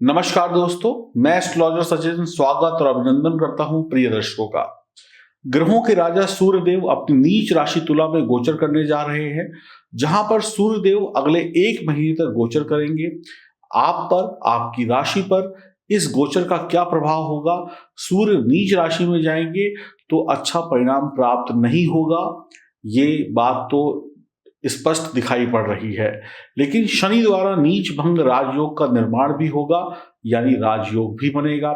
नमस्कार दोस्तों, मैं एस्ट्रोलॉजर सचिन स्वागत और अभिनंदन करता हूं प्रिय दर्शकों का। ग्रहों के राजा सूर्यदेव अपनी नीच राशि तुला में गोचर करने जा रहे हैं, जहां पर सूर्यदेव अगले 1 महीने तक गोचर करेंगे। आप पर, आपकी राशि पर इस गोचर का क्या प्रभाव होगा? सूर्य नीच राशि में जाएंगे तो अच्छा परिणाम प्राप्त नहीं होगा, ये बात तो स्पष्ट दिखाई पड़ रही है। लेकिन शनि द्वारा नीच भंग राजयोग का निर्माण भी होगा, यानी राजयोग भी बनेगा।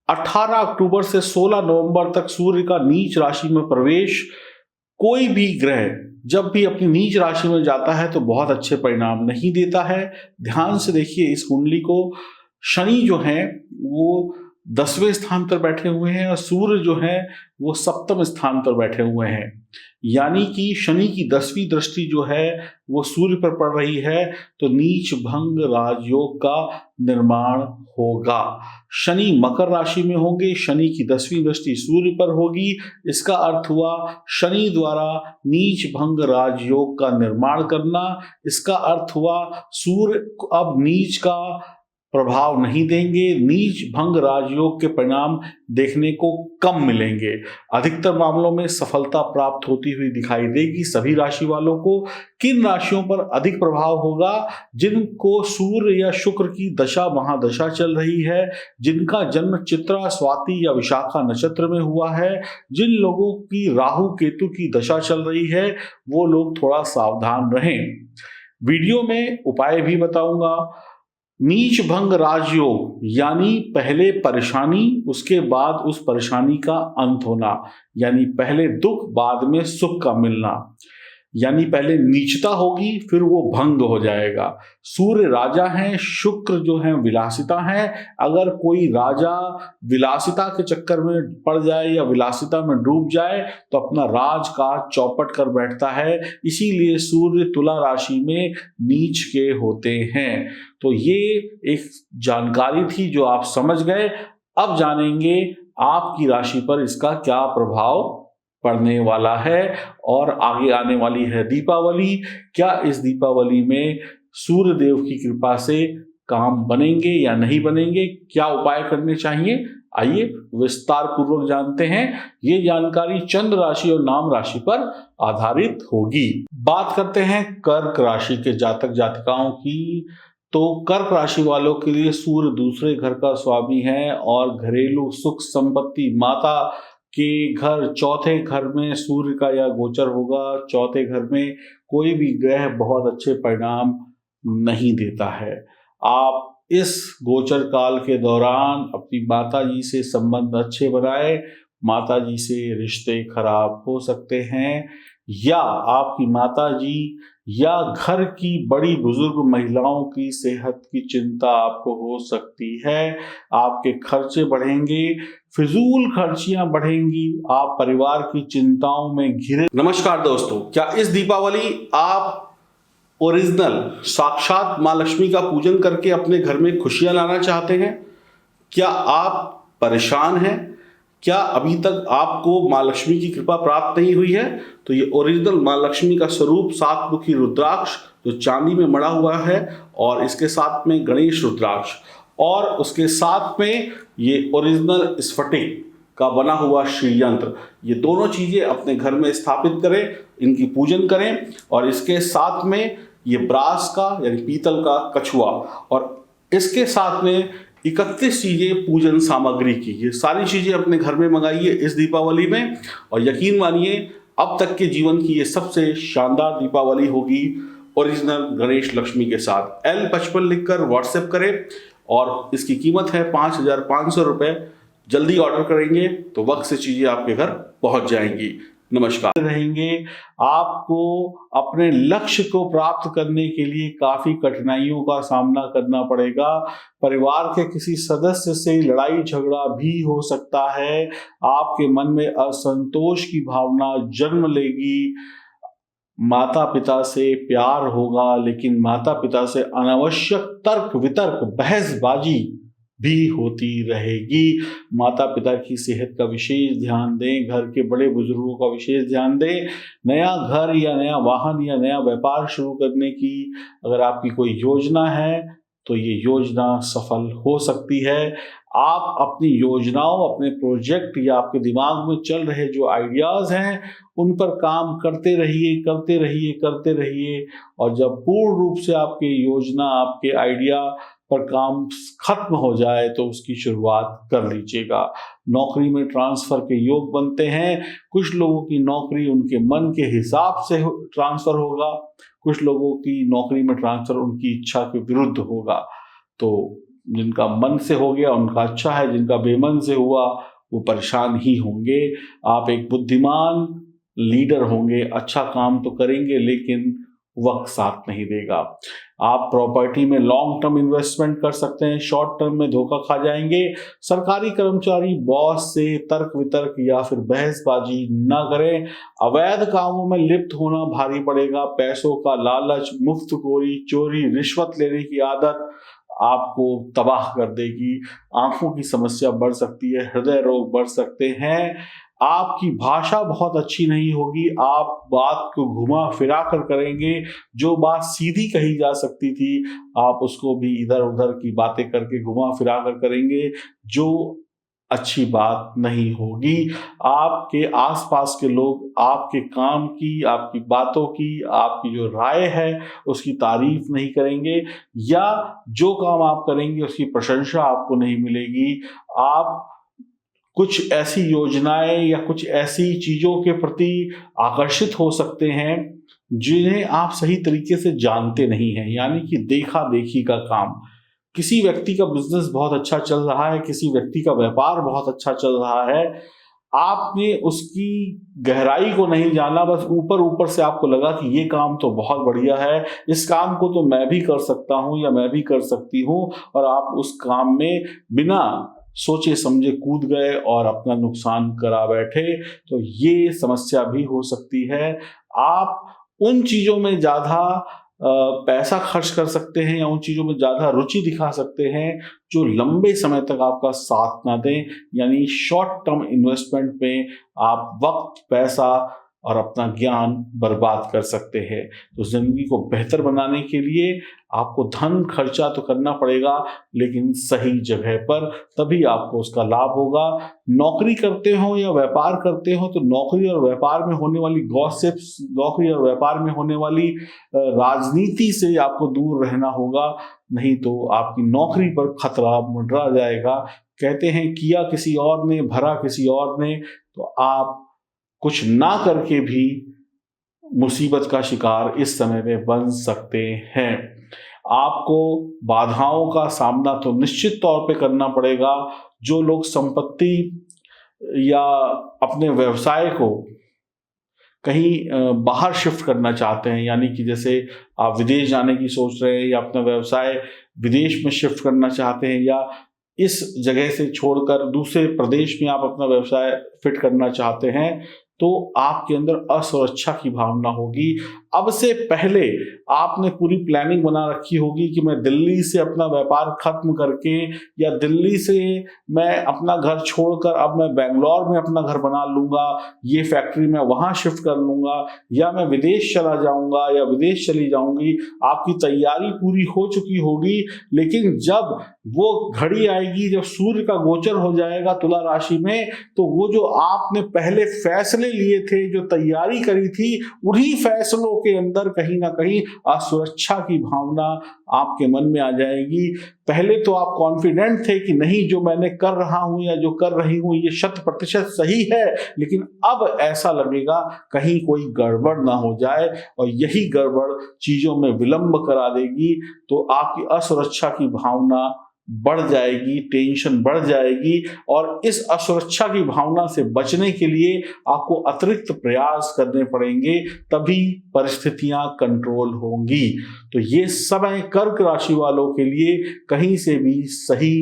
18 अक्टूबर से 16 नवंबर तक सूर्य का नीच राशि में प्रवेश, कोई भी ग्रह जब भी अपनी नीच राशि में जाता है तो बहुत अच्छे परिणाम नहीं देता है। ध्यान से देखिए इस कुंडली को। शनि जो है वो 10वें स्थान पर बैठे हुए हैं और सूर्य जो है वो 7वें स्थान पर बैठे हुए हैं, यानी कि शनि की 10वीं दृष्टि जो है वो सूर्य पर पड़ रही है, तो नीच भंग राजयोग का निर्माण होगा। शनि मकर राशि में होंगे, शनि की 10वीं दृष्टि सूर्य पर होगी। इसका अर्थ हुआ शनि द्वारा नीच भंग राजयोग का निर्माण करना। इसका अर्थ हुआ सूर्य अब नीच का प्रभाव नहीं देंगे, नीच भंग राजयोग के परिणाम देखने को कम मिलेंगे। अधिकतर मामलों में सफलता प्राप्त होती हुई दिखाई देगी सभी राशि वालों को। किन राशियों पर अधिक प्रभाव होगा? जिनको सूर्य या शुक्र की दशा महादशा चल रही है, जिनका जन्म चित्रा, स्वाति या विशाखा नक्षत्र में हुआ है, जिन लोगों की राहु केतु की दशा चल रही है, वो लोग थोड़ा सावधान रहें। वीडियो में उपाय भी बताऊंगा। नीच भंग राजयोग यानी पहले परेशानी, उसके बाद उस परेशानी का अंत होना, यानी पहले दुख बाद में सुख का मिलना, यानी पहले नीचता होगी फिर वो भंग हो जाएगा। सूर्य राजा हैं, शुक्र जो है विलासिता है। अगर कोई राजा विलासिता के चक्कर में पड़ जाए या विलासिता में डूब जाए तो अपना राजकाज चौपट कर बैठता है। इसीलिए सूर्य तुला राशि में नीच के होते हैं। तो ये एक जानकारी थी जो आप समझ गए। अब जानेंगे आपकी राशि पर इसका क्या प्रभाव पड़ने वाला है। और आगे आने वाली है दीपावली। क्या इस दीपावली में सूर्य देव की कृपा से काम बनेंगे या नहीं बनेंगे? क्या उपाय करने चाहिए? आइए विस्तार पूर्वक जानते हैं। ये जानकारी चंद्र राशि और नाम राशि पर आधारित होगी। बात करते हैं कर्क राशि के जातक जातिकाओं की। तो कर्क राशि वालों के लिए सूर्य दूसरे घर का स्वामी है और घरेलू सुख संपत्ति, माता के घर, चौथे घर में सूर्य का यह गोचर होगा। चौथे घर में कोई भी ग्रह बहुत अच्छे परिणाम नहीं देता है। आप इस गोचर काल के दौरान अपनी माता जी से संबंध अच्छे बनाए। माता जी से रिश्ते खराब हो सकते हैं, या आपकी माता जी या घर की बड़ी बुजुर्ग महिलाओं की सेहत की चिंता आपको हो सकती है। आपके खर्चे बढ़ेंगे, फिजूल खर्चियां बढ़ेंगी, आप परिवार की चिंताओं में घिरे। नमस्कार दोस्तों, क्या इस दीपावली आप ओरिजिनल साक्षात मां लक्ष्मी का पूजन करके अपने घर में खुशियां लाना चाहते हैं? क्या आप परेशान हैं? क्या अभी तक आपको मां लक्ष्मी की कृपा प्राप्त नहीं हुई है? तो ये ओरिजिनल मां लक्ष्मी का स्वरूप 7 मुखी रुद्राक्ष जो चांदी में मड़ा हुआ है, और इसके साथ में गणेश रुद्राक्ष, और उसके साथ में ये ओरिजिनल स्फटिक का बना हुआ श्री यंत्र, ये दोनों चीजें अपने घर में स्थापित करें, इनकी पूजन करें। और इसके साथ में ये ब्रास का यानी पीतल का कछुआ, और इसके साथ में 31 चीजें पूजन सामग्री की, ये सारी चीजें अपने घर में मंगाइए इस दीपावली में। और यकीन मानिए अब तक के जीवन की ये सबसे शानदार दीपावली होगी ओरिजिनल गणेश लक्ष्मी के साथ। L55 लिखकर व्हाट्सएप करें और इसकी कीमत है 5500 रुपये। जल्दी ऑर्डर करेंगे तो वक्त से चीजें आपके घर पहुंच जाएंगी। नमस्कार। रहेंगे आपको अपने लक्ष्य को प्राप्त करने के लिए काफी कठिनाइयों का सामना करना पड़ेगा। परिवार के किसी सदस्य से लड़ाई झगड़ा भी हो सकता है। आपके मन में असंतोष की भावना जन्म लेगी। माता पिता से प्यार होगा, लेकिन माता पिता से अनावश्यक तर्क वितर्क बहसबाजी भी होती रहेगी। माता पिता की सेहत का विशेष ध्यान दें, घर के बड़े बुजुर्गों का विशेष ध्यान दें। नया घर या नया वाहन या नया व्यापार शुरू करने की अगर आपकी कोई योजना है तो ये योजना सफल हो सकती है। आप अपनी योजनाओं, अपने प्रोजेक्ट या आपके दिमाग में चल रहे जो आइडियाज़ हैं उन पर काम करते रहिए, करते रहिए, करते रहिए, और जब पूर्ण रूप से आपकी योजना, आपके आइडिया पर काम खत्म हो जाए तो उसकी शुरुआत कर लीजिएगा। नौकरी में ट्रांसफ़र के योग बनते हैं। कुछ लोगों की नौकरी उनके मन के हिसाब से ट्रांसफ़र होगा, कुछ लोगों की नौकरी में ट्रांसफ़र उनकी इच्छा के विरुद्ध होगा। तो जिनका मन से हो गया उनका अच्छा है, जिनका बेमन से हुआ वो परेशान ही होंगे। आप एक बुद्धिमान लीडर होंगे, अच्छा काम तो करेंगे लेकिन वक्त साथ नहीं देगा। आप प्रॉपर्टी में लॉन्ग टर्म इन्वेस्टमेंट कर सकते हैं, शॉर्ट टर्म में धोखा खा जाएंगे। सरकारी कर्मचारी बॉस से तर्क वितर्क या फिर बहसबाजी न करें। अवैध कामों में लिप्त होना भारी पड़ेगा। पैसों का लालच, मुफ्तखोरी, चोरी, रिश्वत लेने की आदत आपको तबाह कर देगी। आंखों की समस्या बढ़ सकती है, हृदय रोग बढ़ सकते हैं। आपकी भाषा बहुत अच्छी नहीं होगी। आप बात को घुमा फिरा कर करेंगे। जो बात सीधी कही जा सकती थी आप उसको भी इधर उधर की बातें करके घुमा फिरा कर करेंगे, जो अच्छी बात नहीं होगी। आपके आसपास के लोग आपके काम की, आपकी बातों की, आपकी जो राय है उसकी तारीफ नहीं करेंगे, या जो काम आप करेंगे उसकी प्रशंसा आपको नहीं मिलेगी। आप कुछ ऐसी योजनाएं या कुछ ऐसी चीजों के प्रति आकर्षित हो सकते हैं जिन्हें आप सही तरीके से जानते नहीं हैं, यानी कि देखा देखी का काम। किसी व्यक्ति का बिजनेस बहुत अच्छा चल रहा है, किसी व्यक्ति का व्यापार बहुत अच्छा चल रहा है, आपने उसकी गहराई को नहीं जाना, बस ऊपर ऊपर से आपको लगा कि ये काम तो बहुत बढ़िया है, इस काम को तो मैं भी कर सकता हूँ या मैं भी कर सकती हूँ, और आप उस काम में बिना सोचे समझे कूद गए और अपना नुकसान करा बैठे। तो ये समस्या भी हो सकती है। आप उन चीज़ों में ज़्यादा पैसा खर्च कर सकते हैं या उन चीज़ों में ज़्यादा रुचि दिखा सकते हैं जो लंबे समय तक आपका साथ ना दें, यानी शॉर्ट टर्म इन्वेस्टमेंट में आप वक्त, पैसा और अपना ज्ञान बर्बाद कर सकते हैं। तो ज़िंदगी को बेहतर बनाने के लिए आपको धन खर्चा तो करना पड़ेगा, लेकिन सही जगह पर, तभी आपको उसका लाभ होगा। नौकरी करते हो या व्यापार करते हो तो नौकरी और व्यापार में होने वाली गॉसिप्स, नौकरी और व्यापार में होने वाली राजनीति से आपको दूर रहना होगा, नहीं तो आपकी नौकरी पर खतरा मंडरा जाएगा। कहते हैं किया किसी और ने, भरा किसी और ने, तो आप कुछ ना करके भी मुसीबत का शिकार इस समय में बन सकते हैं। आपको बाधाओं का सामना तो निश्चित तौर पे करना पड़ेगा। जो लोग संपत्ति या अपने व्यवसाय को कहीं बाहर शिफ्ट करना चाहते हैं, यानी कि जैसे आप विदेश जाने की सोच रहे हैं या अपना व्यवसाय विदेश में शिफ्ट करना चाहते हैं, या इस जगह से छोड़कर दूसरे प्रदेश में आप अपना व्यवसाय फिट करना चाहते हैं, तो आपके अंदर असुरक्षा की भावना होगी। अब से पहले आपने पूरी प्लानिंग बना रखी होगी कि मैं दिल्ली से अपना व्यापार खत्म करके, या दिल्ली से मैं अपना घर छोड़कर अब मैं बेंगलोर में अपना घर बना लूँगा, ये फैक्ट्री मैं वहाँ शिफ्ट कर लूँगा, या मैं विदेश चला जाऊँगा या विदेश चली जाऊँगी। आपकी तैयारी पूरी हो चुकी होगी, लेकिन जब वो घड़ी आएगी, जब सूर्य का गोचर हो जाएगा तुला राशि में, तो वो जो आपने पहले फैसले लिए थे, जो तैयारी करी थी, उन्हीं फैसलों के अंदर कहीं ना कहीं असुरक्षा की भावना आपके मन में आ जाएगी। पहले तो आप कॉन्फिडेंट थे कि नहीं, जो मैंने कर रहा हूं या जो कर रही हूं ये 100% सही है, लेकिन अब ऐसा लगेगा कहीं कोई गड़बड़ ना हो जाए, और यही गड़बड़ चीजों में विलंब करा देगी। तो आपकी असुरक्षा की भावना बढ़ जाएगी, टेंशन बढ़ जाएगी, और इस असुरक्षा की भावना से बचने के लिए आपको अतिरिक्त प्रयास करने पड़ेंगे, तभी परिस्थितियां कंट्रोल होंगी। तो ये समय कर्क राशि वालों के लिए कहीं से भी सही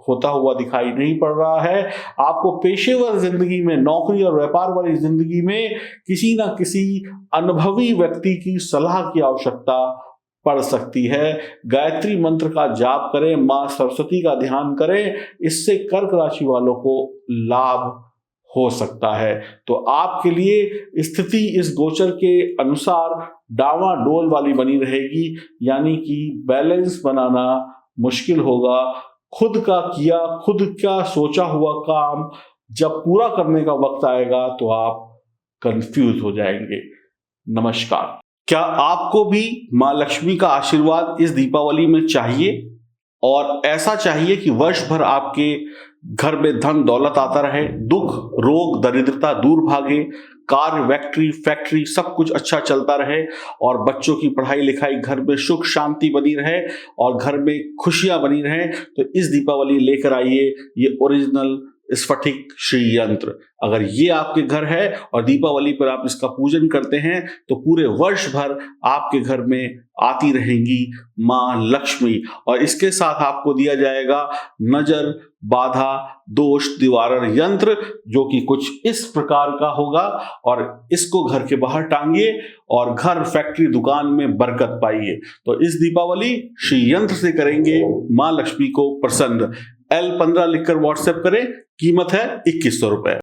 होता हुआ दिखाई नहीं पड़ रहा है। आपको पेशेवर जिंदगी में, नौकरी और व्यापार वाली जिंदगी में किसी ना किसी अनुभवी व्यक्ति की सलाह की आवश्यकता पड़ सकती है। गायत्री मंत्र का जाप करें, मां सरस्वती का ध्यान करें, इससे कर्क राशि वालों को लाभ हो सकता है। तो आपके लिए स्थिति इस गोचर के अनुसार डावाडोल वाली बनी रहेगी, यानी कि बैलेंस बनाना मुश्किल होगा। खुद का किया, खुद का सोचा हुआ काम जब पूरा करने का वक्त आएगा तो आप कंफ्यूज हो जाएंगे। नमस्कार। क्या आपको भी मां लक्ष्मी का आशीर्वाद इस दीपावली में चाहिए और ऐसा चाहिए कि वर्ष भर आपके घर में धन दौलत आता रहे, दुख रोग दरिद्रता दूर भागे, कार्य फैक्ट्री सब कुछ अच्छा चलता रहे और बच्चों की पढ़ाई लिखाई, घर में सुख शांति बनी रहे और घर में खुशियां बनी रहे, तो इस दीपावली लेकर आइए ये ओरिजिनल स्फटिक श्री यंत्र। अगर ये आपके घर है और दीपावली पर आप इसका पूजन करते हैं तो पूरे वर्ष भर आपके घर में आती रहेंगी मां लक्ष्मी। और इसके साथ आपको दिया जाएगा नजर बाधा दोष निवारण यंत्र, जो कि कुछ इस प्रकार का होगा, और इसको घर के बाहर टांगिए और घर फैक्ट्री दुकान में बरकत पाइए। तो इस दीपावली श्री यंत्र से करेंगे मां लक्ष्मी को प्रसन्न। L15 लिखकर व्हाट्सएप करें, कीमत है 2100 रुपए।